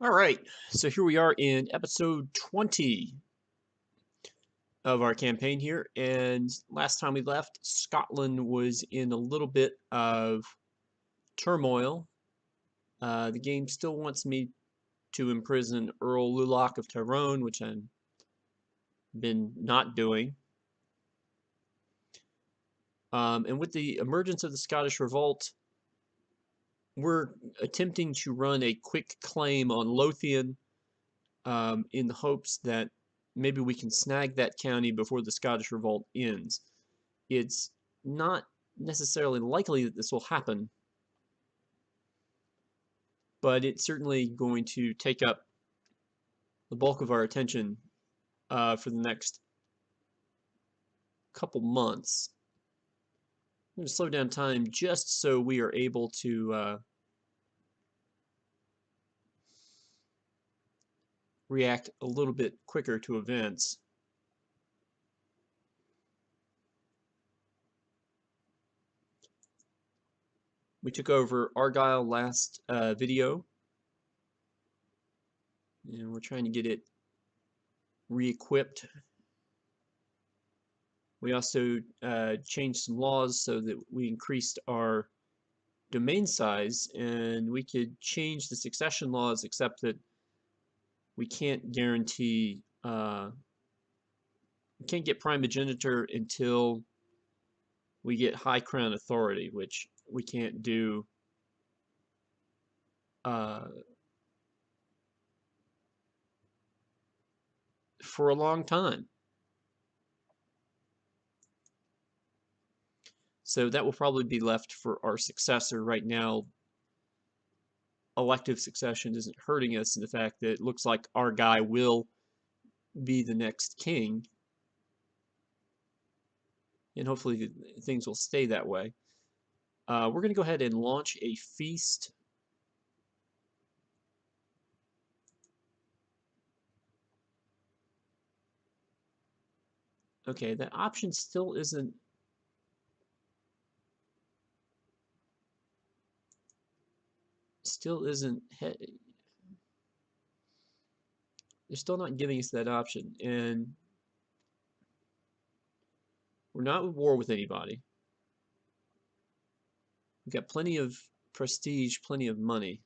All right, so here we are in episode 20 of our campaign here, and last time we left, Scotland was in a little bit of turmoil. The game still wants me to imprison Earl Luloch of Tyrone, which I've been not doing. And with the emergence of the Scottish revolt, we're attempting to run a quick claim on Lothian in the hopes that maybe we can snag that county before the Scottish revolt ends. It's not necessarily likely that this will happen, but it's certainly going to take up the bulk of our attention for the next couple months. I'm going to slow down time just so we are able to react a little bit quicker to events. We took over Argyle last video, and we're trying to get it re-equipped. We also changed some laws so that we increased our domain size, and we could change the succession laws, except that we can't guarantee, we can't get primogeniture until we get high crown authority, which we can't do for a long time. So that will probably be left for our successor. Right now, elective succession isn't hurting us in the fact that it looks like our guy will be the next king, and hopefully things will stay that way. We're going to go ahead and launch a feast. Okay, that option still isn't they're still not giving us that option, and we're not at war with anybody. We've got plenty of prestige, plenty of money.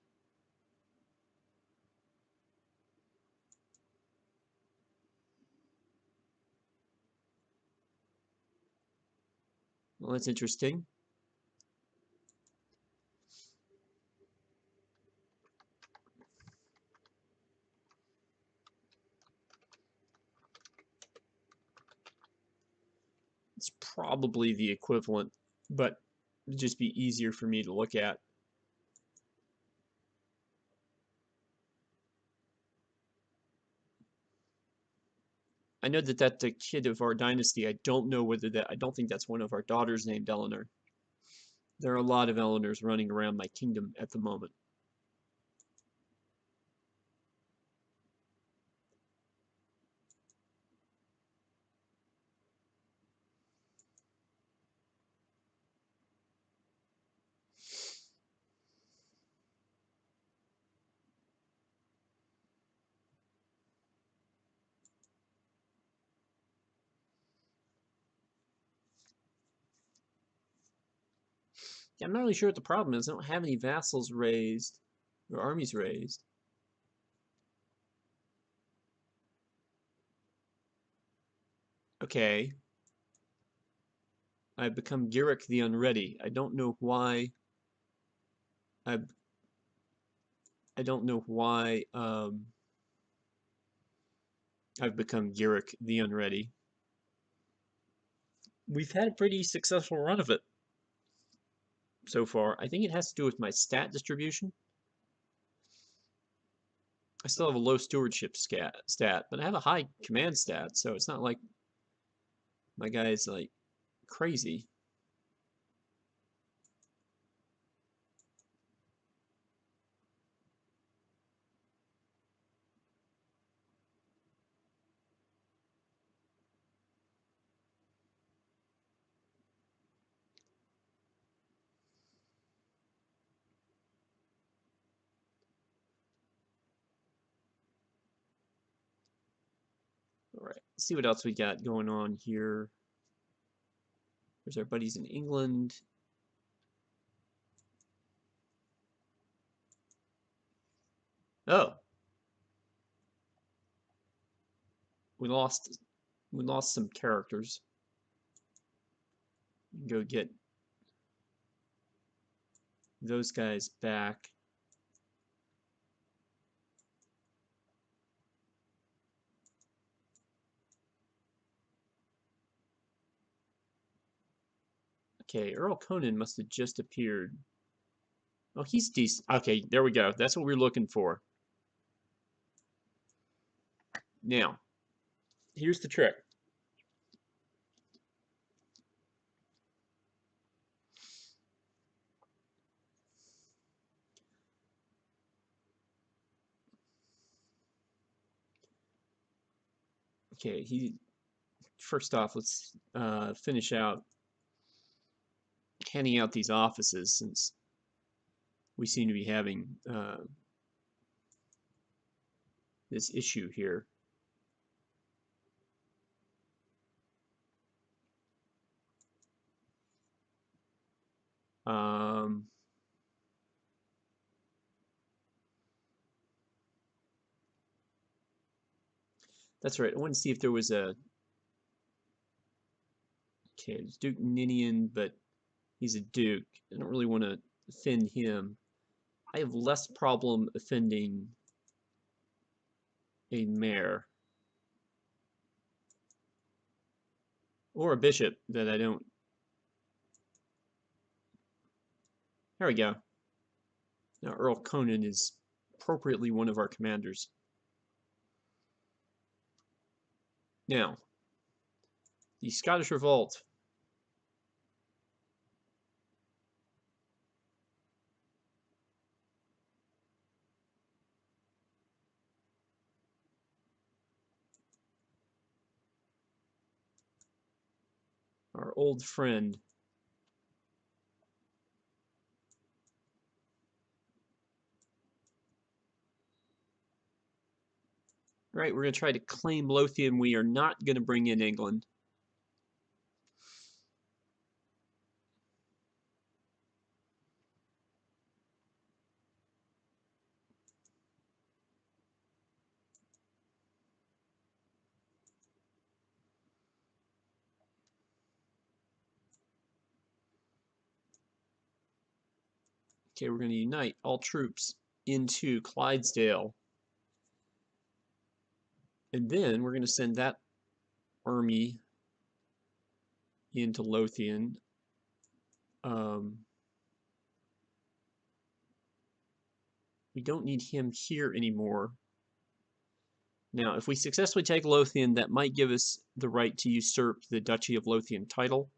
Well, that's interesting. It's probably the equivalent, but it'd just be easier for me to look at. I know that that's a kid of our dynasty. I don't know whether that, I don't think that's one of our daughters named Eleanor. There are a lot of Eleanors running around my kingdom at the moment. Yeah, I'm not really sure what the problem is. I don't have any vassals raised or armies raised. Okay. I've become Garrick the Unready. I don't know why. I don't know why I've become Garrick the Unready. We've had a pretty successful run of it so far. I think it has to do with my stat distribution. I still have a low stewardship stat, but I have a high command stat, so it's not like my guy is like crazy. Let's see what else we got going on here. There's our buddies in England. Oh, we lost some characters. Go get those guys back. Okay, Earl Conan must have just appeared. Oh, he's decent. Okay, there we go. That's what we're looking for. Now, here's the trick. Okay, first off, let's finish out handing out these offices since we seem to be having this issue here. Um, that's right. I wanted to see if there was a. Okay, it's Duke Ninian, but he's a duke. I don't really want to offend him. I have less problem offending a mayor or a bishop that I don't. There we go. Now Earl Conan is appropriately one of our commanders. Now, the Scottish Revolt. Our old friend. All right, we're going to try to claim Lothian. We are not going to bring in England. Okay, we're going to unite all troops into Clydesdale. And then we're going to send that army into Lothian. We don't need him here anymore. Now, if we successfully take Lothian, that might give us the right to usurp the Duchy of Lothian title,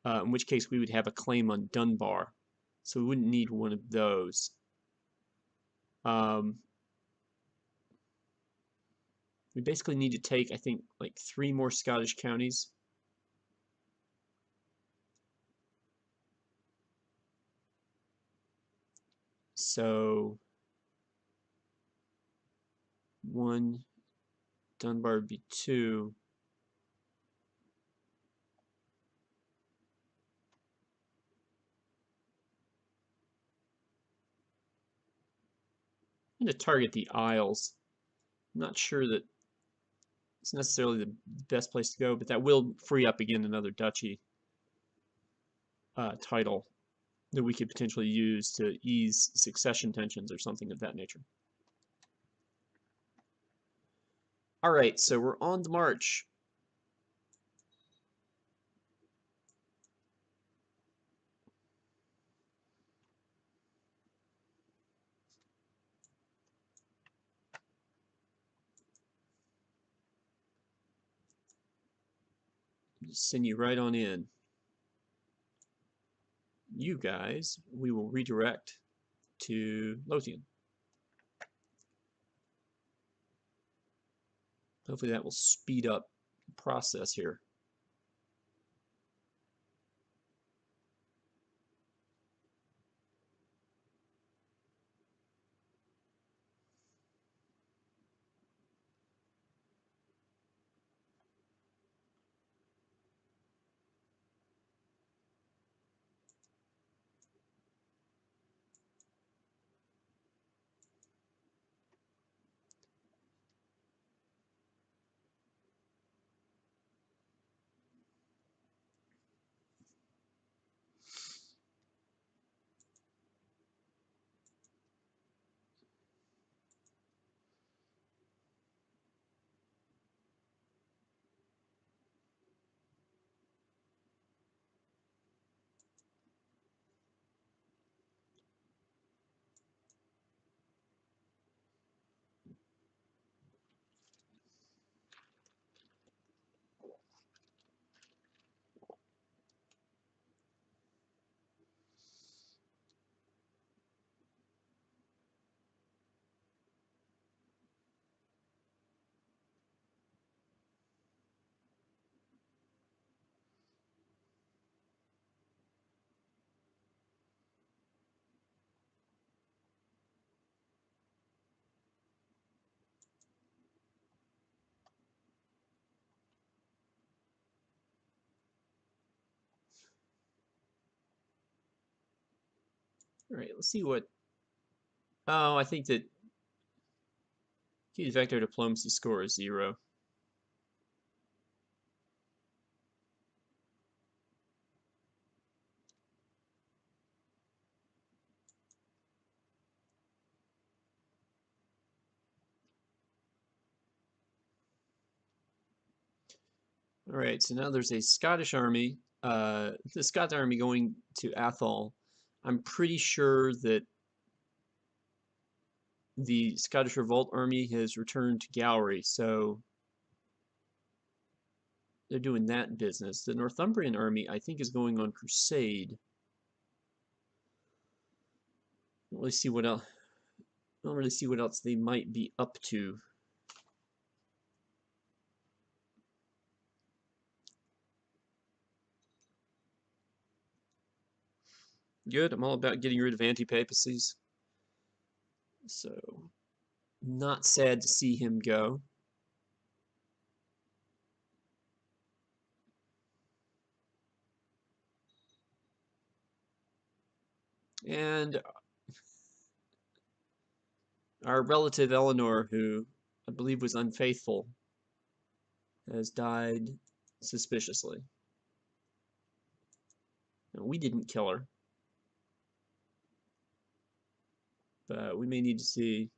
in which case we would have a claim on Dunbar. So we wouldn't need one of those. We basically need to take, I think, like 3 more Scottish counties. So 1, Dunbar would be 2. I'm going to target the Isles. I'm not sure that it's necessarily the best place to go, but that will free up again another duchy title that we could potentially use to ease succession tensions or something of that nature. All right, so we're on the march. Just send you right on in. You guys, we will redirect to Lothian. Hopefully that will speed up the process here. All right, let's see what. Oh, I think that key vector diplomacy score is 0. All right, so now there's a Scottish army. The Scots army going to Athol. I'm pretty sure that the Scottish Revolt army has returned to Gowrie, so they're doing that business. The Northumbrian army, I think, is going on crusade. Don't really see what else. Don't really see what else they might be up to. Good. I'm all about getting rid of anti-papacies. So, not sad to see him go. And our relative Eleanor, who I believe was unfaithful, has died suspiciously. Now, we didn't kill her, but we may need to see.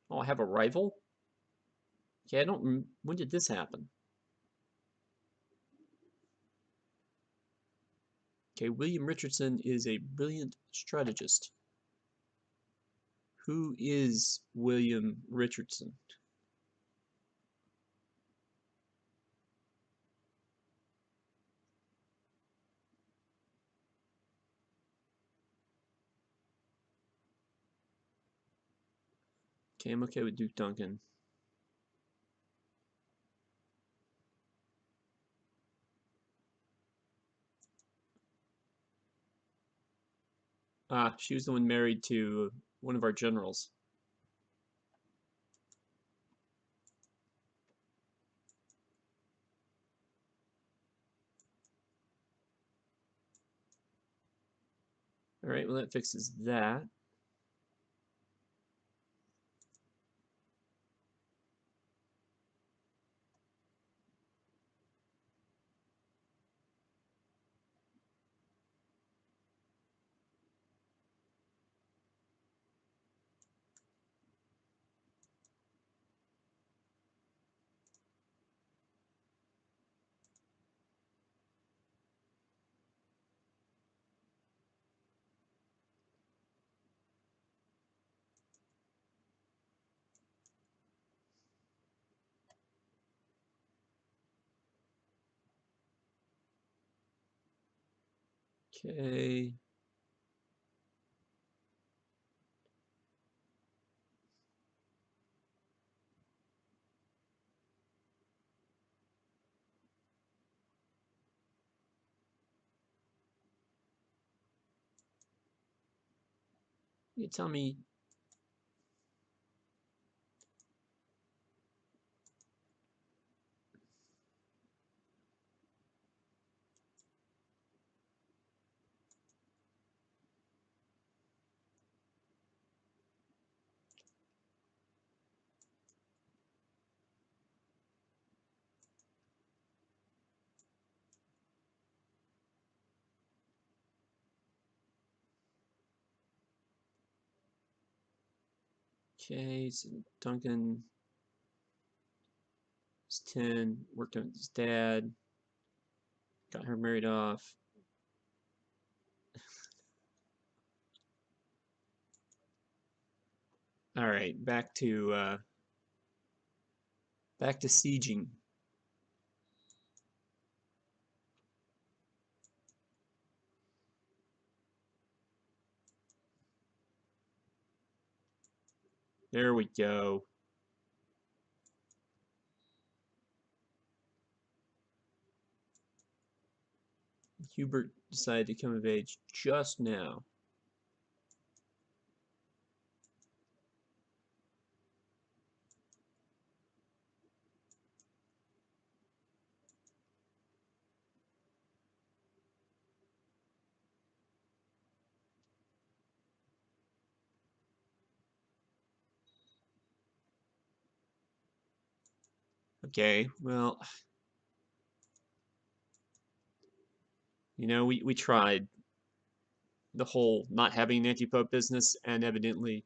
Oh, I have a rival? Okay, I don't. When did this happen? Okay, William Richardson is a brilliant strategist. Who is William Richardson? Okay, I'm okay with Duke Duncan. Ah, she was the one married to one of our generals. All right, well, that fixes that. Okay. You tell me. Okay, so Duncan is 10, worked on his dad, got her married off. All right, back to sieging. There we go. Hubert decided to come of age just now. Okay, well, you know, we tried the whole not having an anti-pope business, and evidently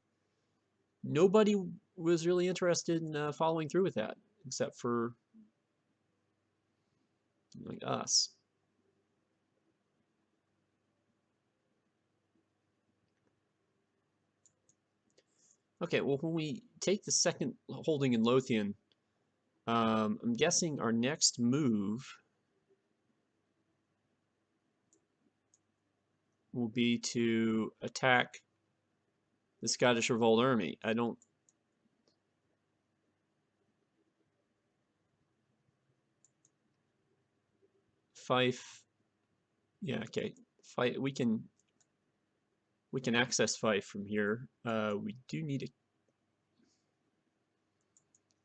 nobody was really interested in following through with that, except for like us. Okay, well, when we take the second holding in Lothian, I'm guessing our next move will be to attack the Scottish Revolt army. I don't. Fife. Yeah, okay. Fife. We can access Fife from here. We do need a.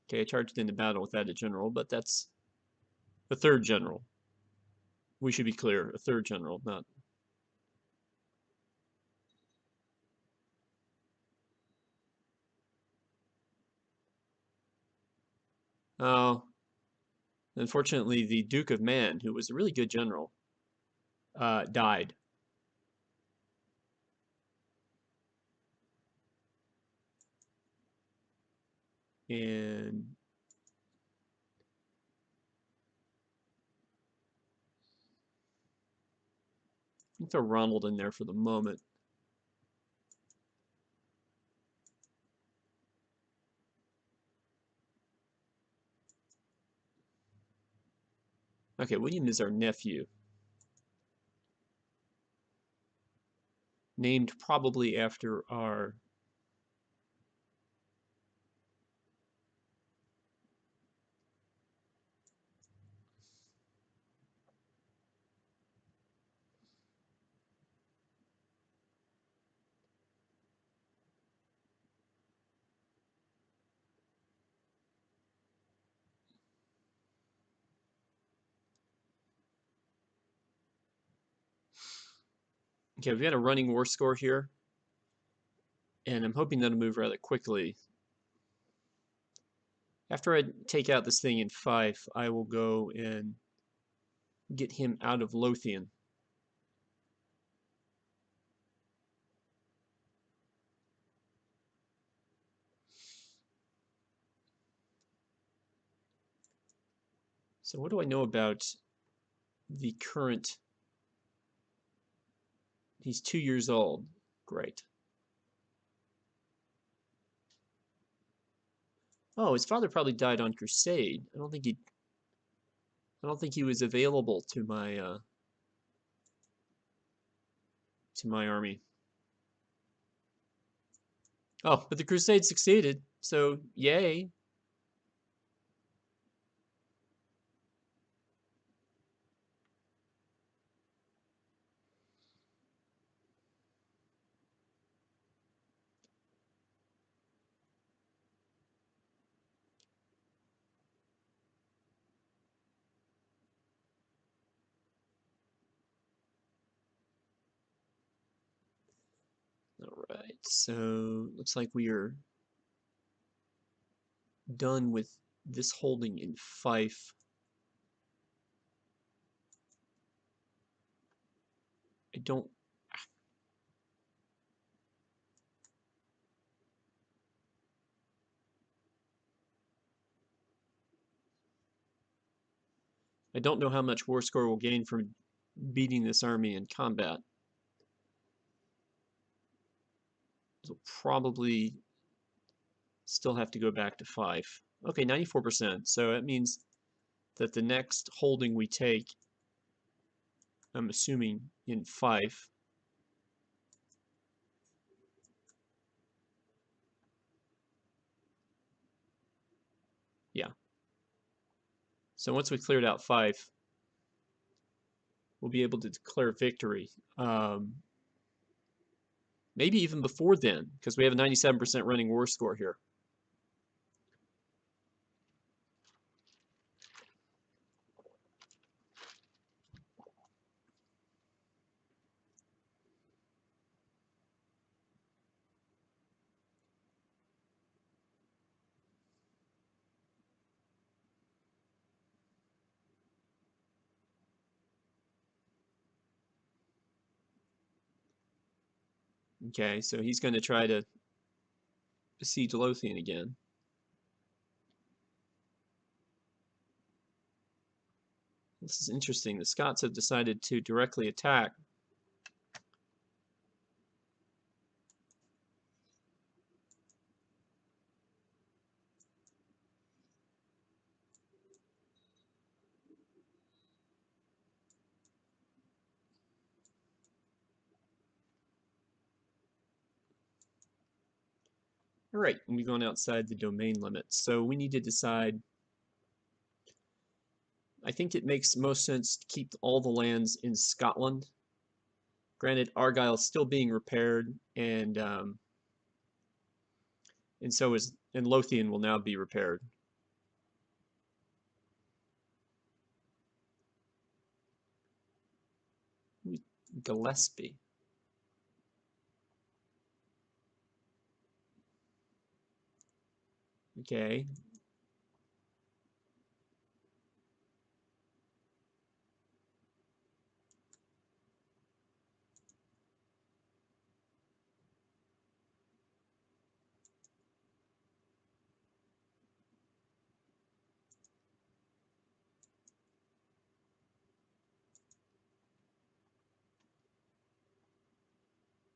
Okay, I charged into battle without a general, but that's a third general. We should be clear, a third general, not. Oh, unfortunately, the Duke of Man, who was a really good general, died. And I can throw Ronald in there for the moment. Okay, William is our nephew. Named probably after our. Okay, we've got a running war score here, and I'm hoping that'll move rather quickly. After I take out this thing in Fife, I will go and get him out of Lothian. So what do I know about the current? He's 2 years old. Great. Oh, his father probably died on Crusade. I don't think he was available to my army. Oh, but the Crusade succeeded, so yay. All right, so looks like we are done with this holding in Fife. I don't. I don't know how much war score we'll gain from beating this army in combat. So probably still have to go back to Fife. Okay, 94%. So that means that the next holding we take, I'm assuming in Fife. Yeah. So once we cleared out Fife, we'll be able to declare victory. Maybe even before then, because we have a 97% running war score here. Okay, so he's going to try to besiege Lothian again. This is interesting. The Scots have decided to directly attack. All right, we're going outside the domain limits. So we need to decide. I think it makes most sense to keep all the lands in Scotland. Granted, Argyll is still being repaired, and so is Lothian will now be repaired. Gillespie. Okay.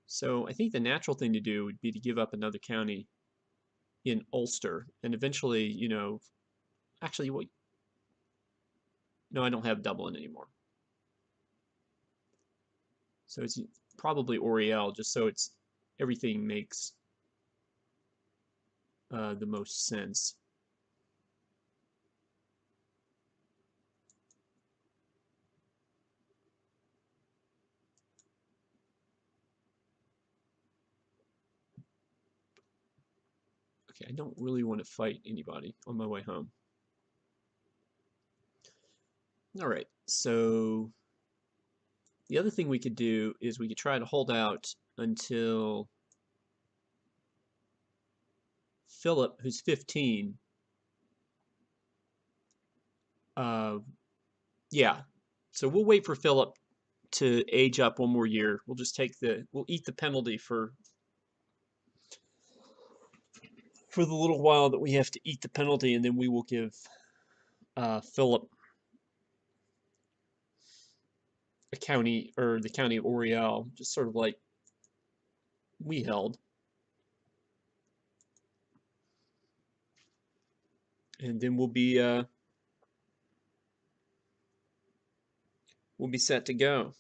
So I think the natural thing to do would be to give up another county in Ulster, and eventually, actually, what? No, I don't have Dublin anymore. So it's probably Oriel, just so it's everything makes the most sense. Okay, I don't really want to fight anybody on my way home. All right, so the other thing we could do is we could try to hold out until Philip, who's 15, yeah. So we'll wait for Philip to age up one more year. We'll just we'll eat the penalty for the little while that we have to eat the penalty, and then we will give Philip a county, or the county of Oriel, just sort of like we held. And then we'll be set to go.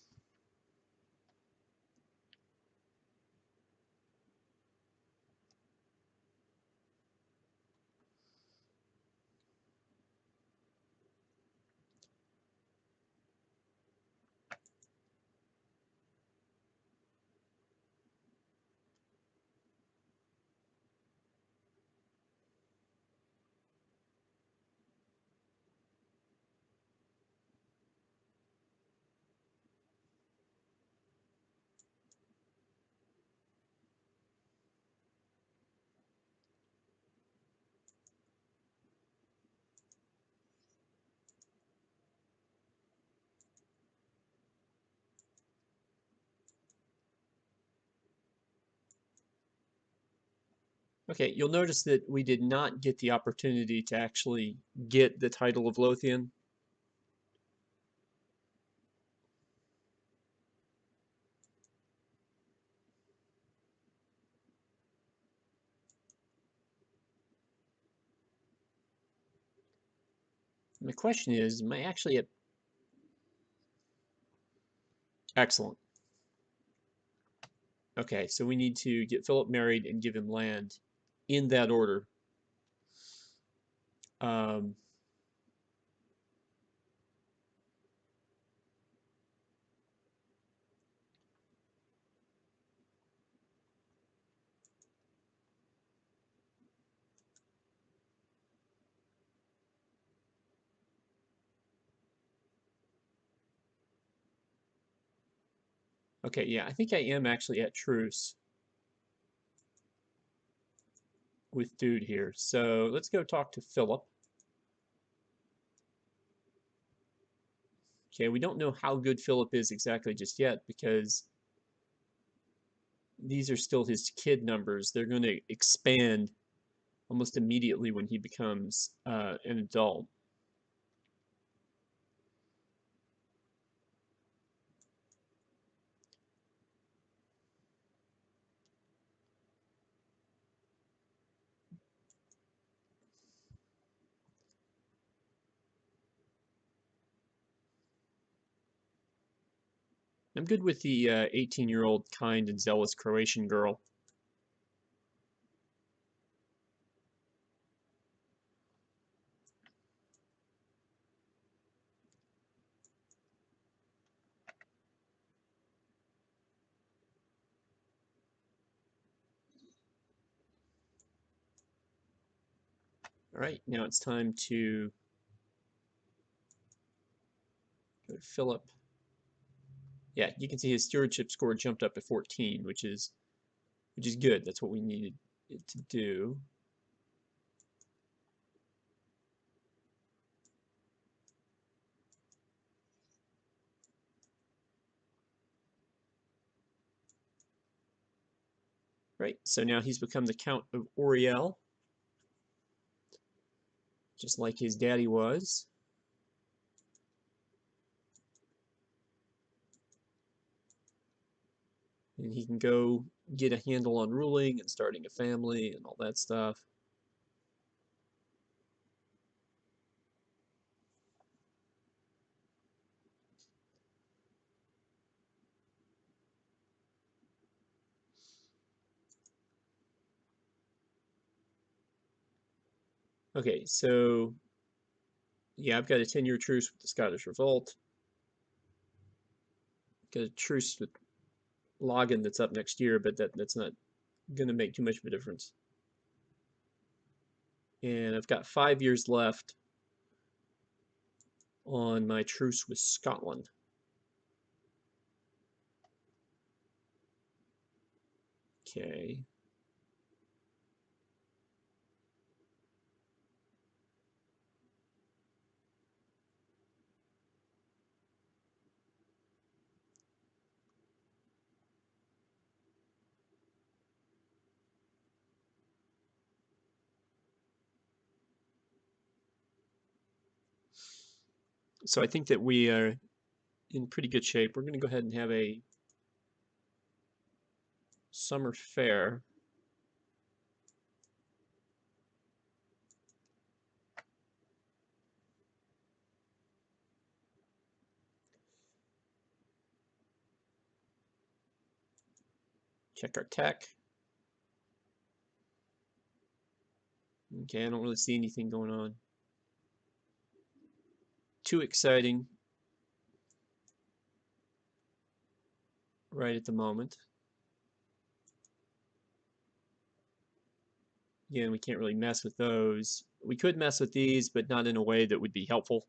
Okay, you'll notice that we did not get the opportunity to actually get the title of Lothian. And the question is, am I actually at... Excellent. Okay, so we need to get Philip married and give him land in that order. Um, okay, yeah, I think I am actually at truce with Dude here. So let's go talk to Philip. Okay, we don't know how good Philip is exactly just yet, because these are still his kid numbers. They're going to expand almost immediately when he becomes an adult. I'm good with the 18-year-old kind and zealous Croatian girl. All right, now it's time to go to Philip. Yeah, you can see his stewardship score jumped up to 14, which is good. That's what we needed it to do. Right, so now he's become the Count of Oriel, just like his daddy was. And he can go get a handle on ruling and starting a family and all that stuff. Okay, so yeah, I've got a 10-year truce with the Scottish Revolt. Got a truce with Lothian that's up next year, but that's not going to make too much of a difference. And I've got 5 years left on my truce with Scotland. Okay. So I think that we are in pretty good shape. We're going to go ahead and have a summer fair. Check our tech. Okay, I don't really see anything going on too exciting right at the moment. Again, we can't really mess with those. We could mess with these, but not in a way that would be helpful.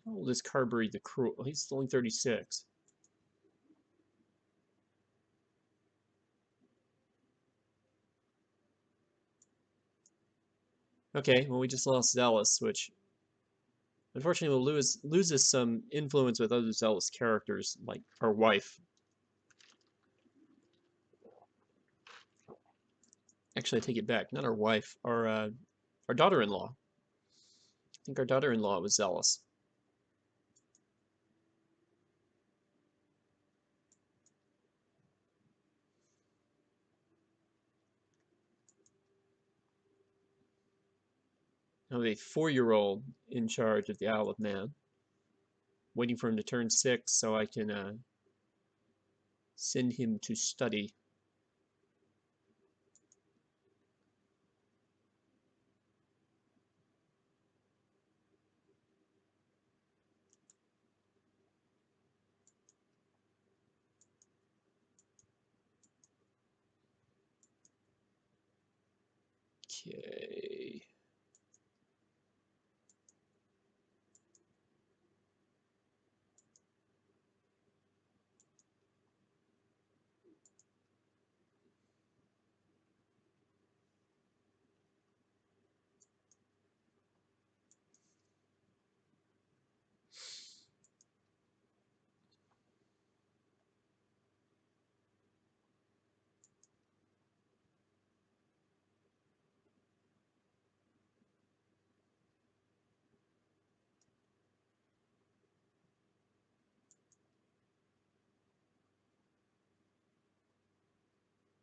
How old is Carberry the Cruel? He's only 36. Okay, well, we just lost Zealous, which unfortunately will loses some influence with other Zealous characters, like our wife. Actually, I take it back. Not our wife, our daughter-in-law. I think our daughter-in-law was Zealous. Now a 4-year-old in charge of the Isle of Man, waiting for him to turn 6 so I can send him to study. Okay.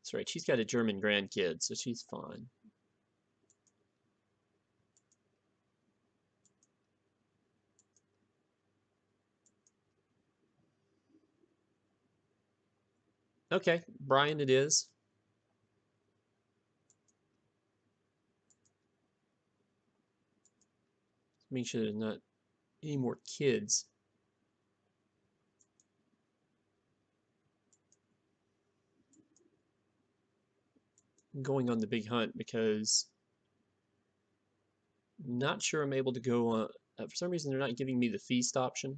That's right. She's got a German grandkid, so she's fine. Okay, Brian it is. Make sure there's not any more kids going on the big hunt, because I'm not sure I'm able to go on. For some reason, they're not giving me the feast option.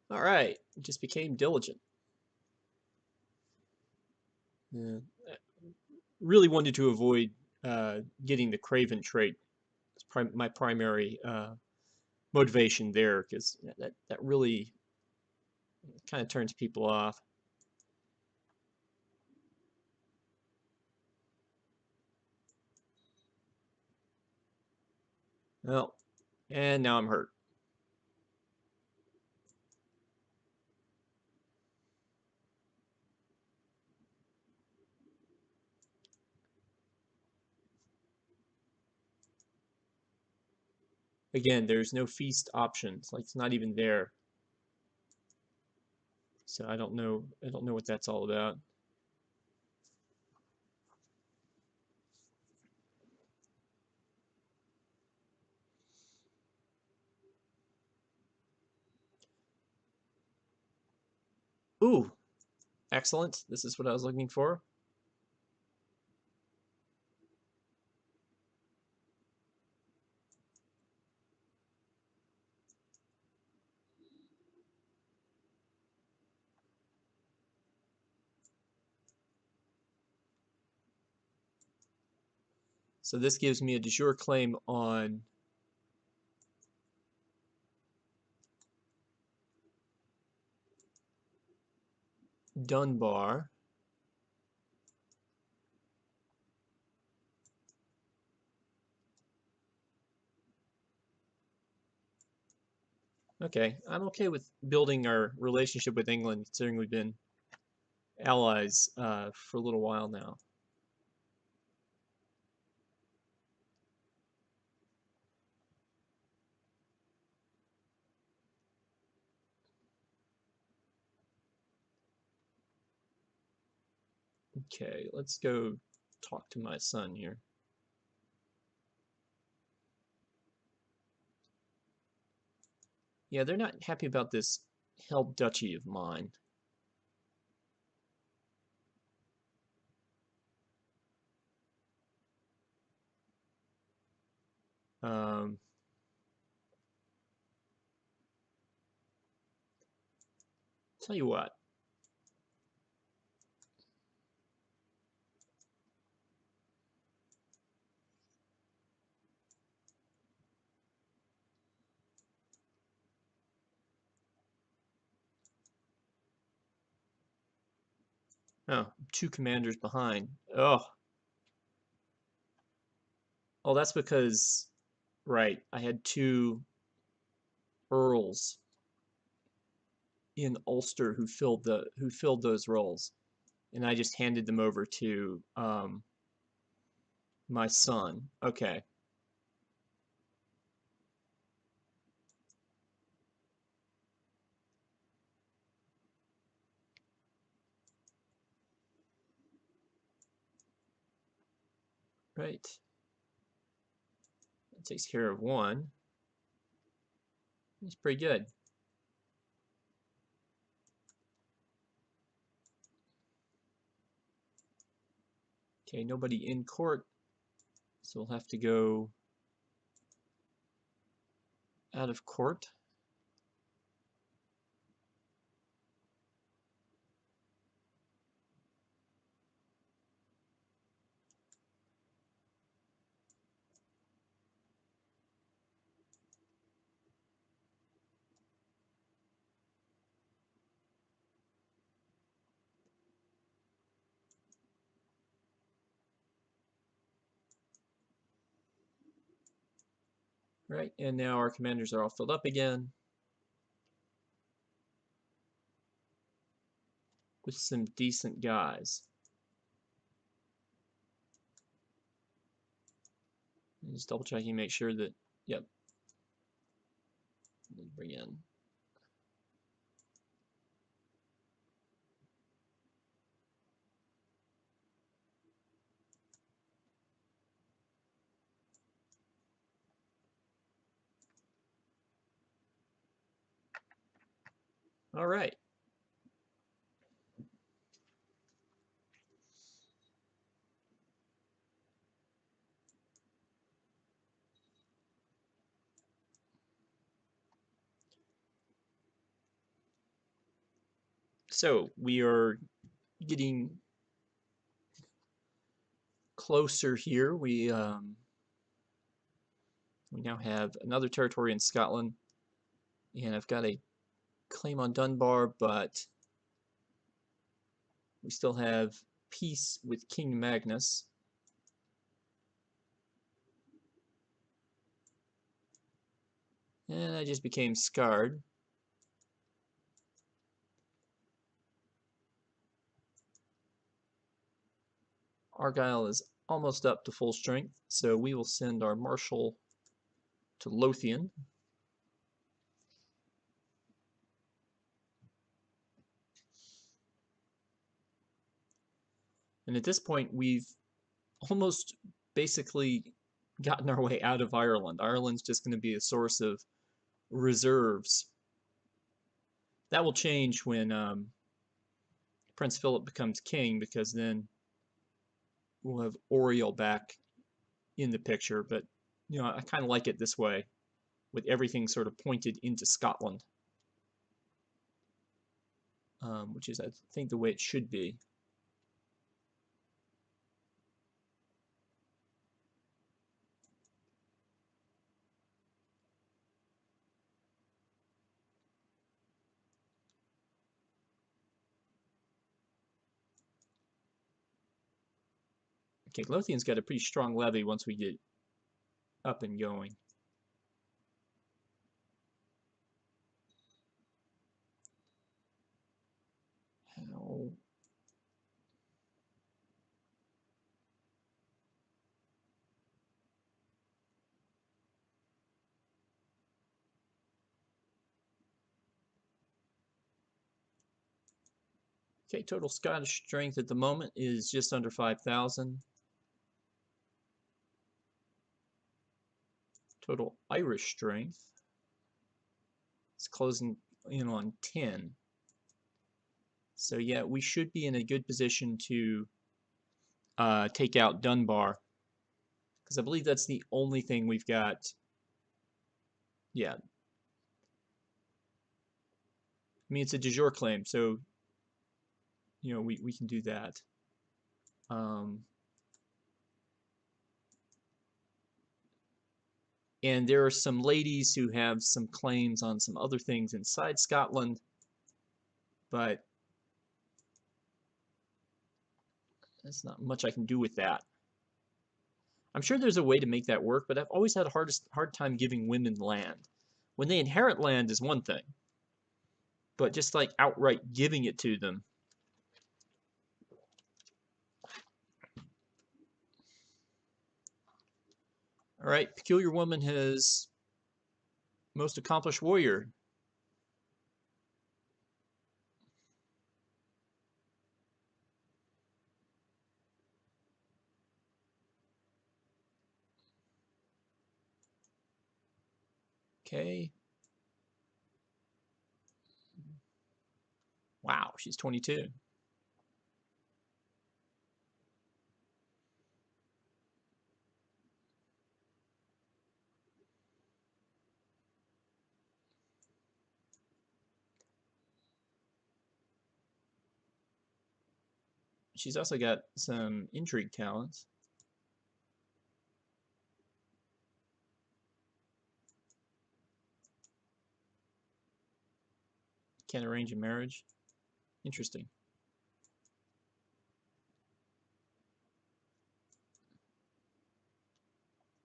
All right, just became diligent. Yeah. Really wanted to avoid getting the Craven trait. It's my primary motivation there, because that really kind of turns people off. Well, and now I'm hurt. Again, there's no feast options. Like, it's not even there. So I don't know. I don't know what that's all about. Ooh, excellent. This is what I was looking for. So this gives me a de jure claim on Dunbar. Okay, I'm okay with building our relationship with England, considering we've been allies for a little while now. Okay, let's go talk to my son here. Yeah, they're not happy about this held duchy of mine. Um, tell you what. Oh, two commanders behind. Oh, that's because, right, I had two earls in Ulster who filled those roles, and I just handed them over to my son. Okay, right. That takes care of one. He's pretty good. Okay, nobody in court, so we'll have to go out of court. Right, and now our commanders are all filled up again with some decent guys. Just double checking, make sure that, yep. Bring in. All right. So we are getting closer here. We now have another territory in Scotland, and I've got a claim on Dunbar, but we still have peace with King Magnus. And I just became scarred. Argyle is almost up to full strength, so we will send our marshal to Lothian. And at this point, we've almost basically gotten our way out of Ireland. Ireland's just going to be a source of reserves. That will change when Prince Philip becomes king, because then we'll have Oriel back in the picture. But I kind of like it this way, with everything sort of pointed into Scotland, which is, I think, the way it should be. Okay, Lothian's got a pretty strong levy once we get up and going. How? Okay, total Scottish strength at the moment is just under 5,000. Total Irish strength is closing in on 10. So yeah, we should be in a good position to take out Dunbar, because I believe that's the only thing we've got. Yeah. I mean, it's a de jure claim, so we can do that. And there are some ladies who have some claims on some other things inside Scotland, but there's not much I can do with that. I'm sure there's a way to make that work, but I've always had a hard time giving women land. When they inherit land is one thing, but just like outright giving it to them. All right, Peculiar Woman has Most Accomplished Warrior. Okay. Wow, she's 22. She's also got some intrigue talents. Can arrange a marriage. Interesting.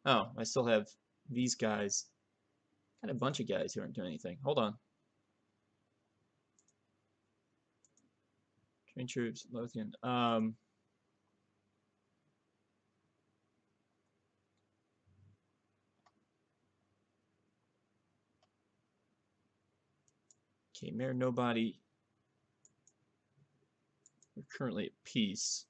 Oh, I still have these guys Got a bunch of guys who aren't doing anything. Hold on. Train troops, Lothian. Okay, Mayor Nobody. We're currently at peace.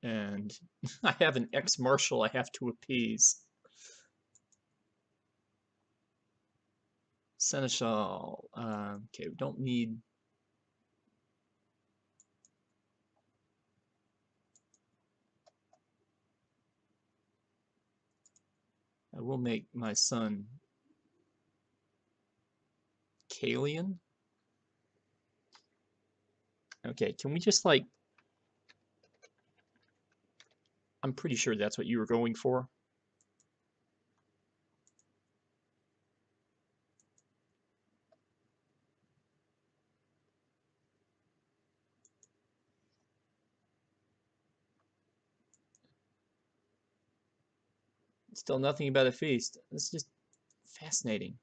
And I have an ex-marshal I have to appease. Seneschal. Okay, we don't need... I will make my son Kalian. Okay, can we just like... I'm pretty sure that's what you were going for. Still nothing about a feast. This is just fascinating.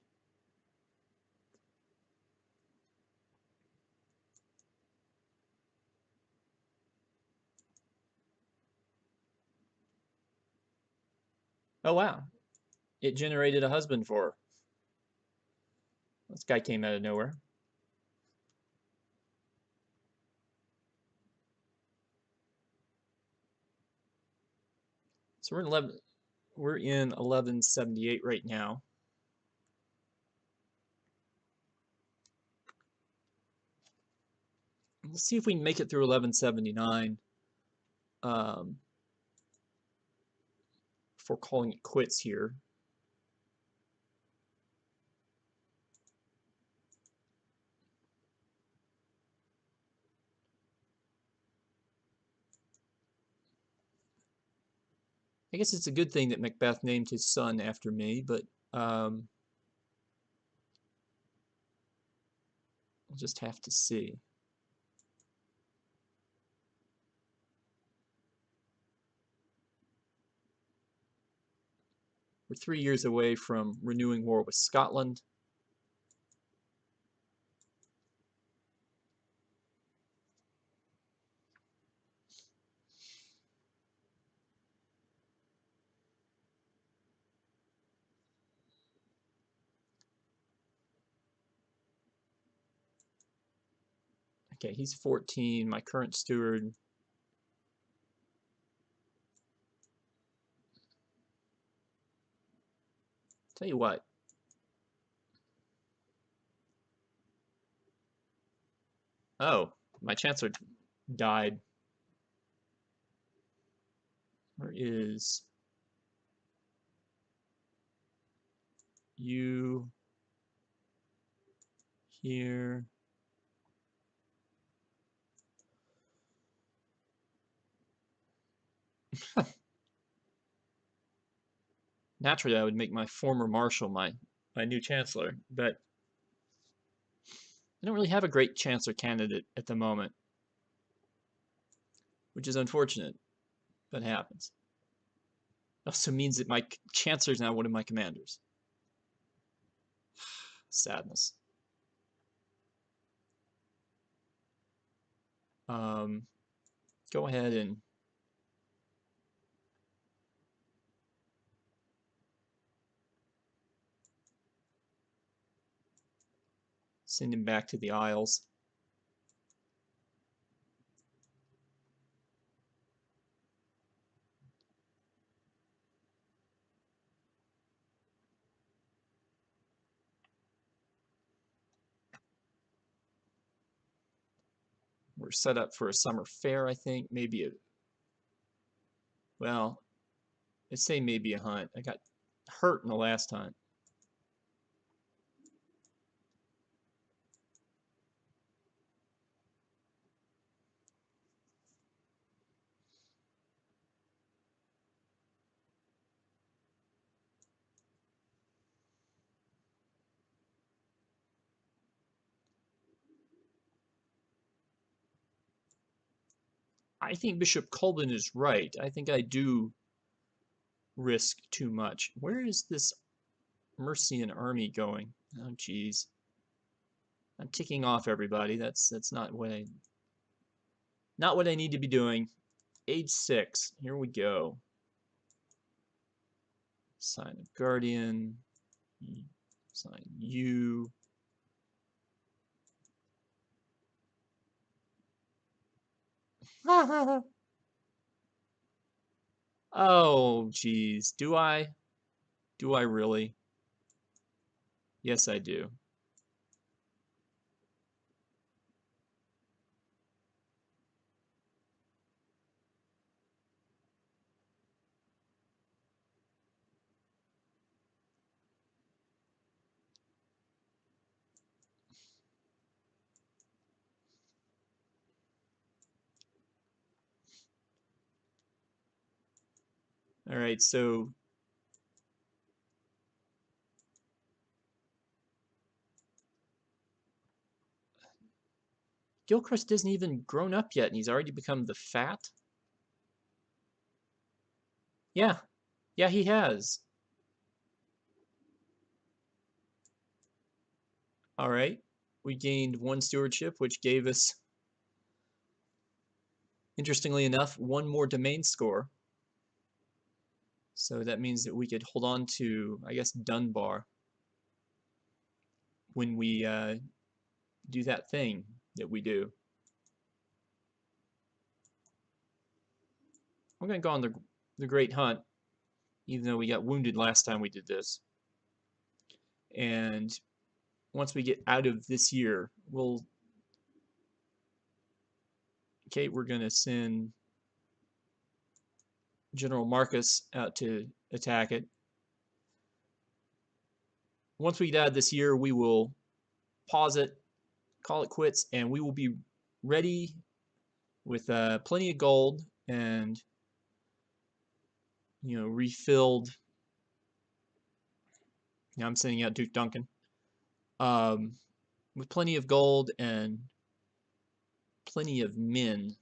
Oh wow, it generated a husband for her. This guy came out of nowhere. So we're in 1178 right now. We'll see if we can make it through 1179 before calling it quits here. I guess it's a good thing that Macbeth named his son after me, but we'll just have to see. We're 3 years away from renewing war with Scotland. Okay, he's 14, my current steward. Tell you what. Oh, my chancellor died. Where is you here? Naturally, I would make my former marshal my new chancellor, but I don't really have a great chancellor candidate at the moment, which is unfortunate, but it happens. It also means that my chancellor is now one of my commanders. Sadness. Go ahead and send him back to the Isles. We're set up for a summer fair, I think. Maybe a... Well, let's say maybe a hunt. I got hurt in the last hunt. I think Bishop Colvin is right. I think I do risk too much. Where is this Mercian army going? Oh, geez. I'm ticking off everybody. That's not what I need to be doing. Age 6. Here we go. Sign of Guardian. Sign you. Oh, geez. Do I? Do I really? Yes, I do. All right, so Gilchrist isn't even grown up yet, and he's already become the fat. Yeah, yeah, he has. All right, we gained 1 stewardship, which gave us, interestingly enough, 1 more domain score. So that means that we could hold on to, I guess, Dunbar when we do that thing that we do. I'm going to go on the Great Hunt, even though we got wounded last time we did this. And once we get out of this year, we'll... Okay, we're going to send General Marcus out to attack it. Once we get out of this year, we will pause it, call it quits, and we will be ready with plenty of gold and, you know, refilled. Now I'm sending out Duke Duncan. With plenty of gold and plenty of men.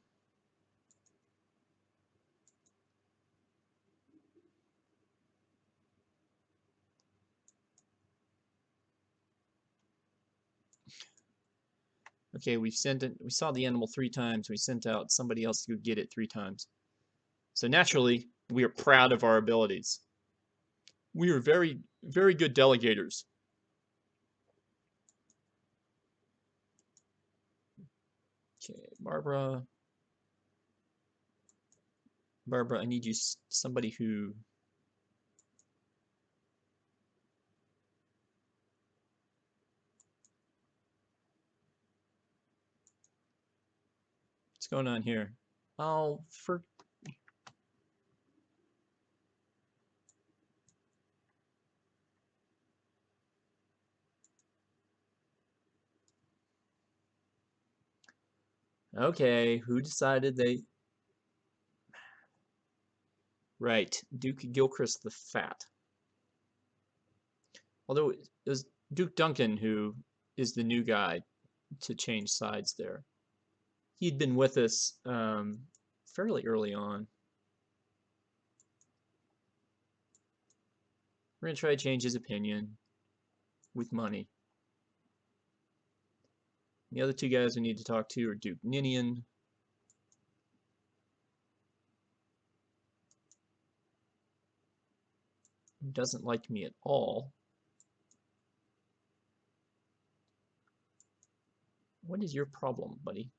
Okay, we saw the animal 3 times. We sent out somebody else to get it 3 times. So naturally, we are proud of our abilities. We are very, very good delegators. Okay, Barbara, I need you, somebody who... What's going on here? Oh, for... Okay, who decided they... Right, Duke Gilchrist the Fat. Although it was Duke Duncan who is the new guy to change sides there. He'd been with us fairly early on. We're going to try to change his opinion with money. The other 2 guys we need to talk to are Duke Ninian. Who doesn't like me at all. What is your problem, buddy?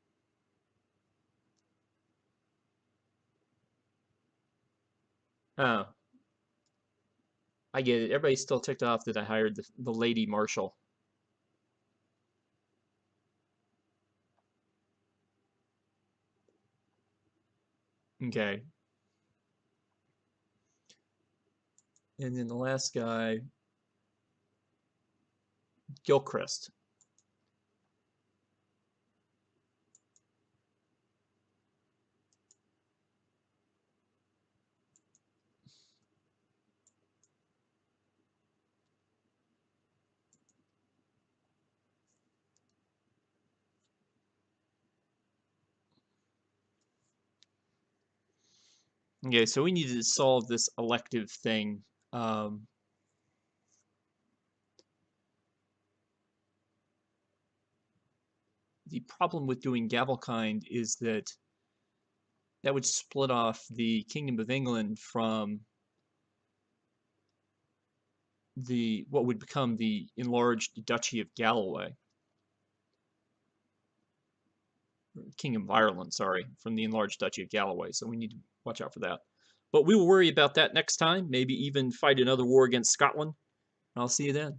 Oh. I get it. Everybody's still ticked off that I hired the lady marshal. Okay. And then the last guy, Gilchrist. Okay, so we need to solve this elective thing. Um, the problem with doing Gavelkind is that that would split off the Kingdom of England from the what would become the enlarged Duchy of Galloway. Kingdom of Ireland, sorry, from the enlarged Duchy of Galloway. So we need to watch out for that. But we will worry about that next time. Maybe even fight another war against Scotland. I'll see you then.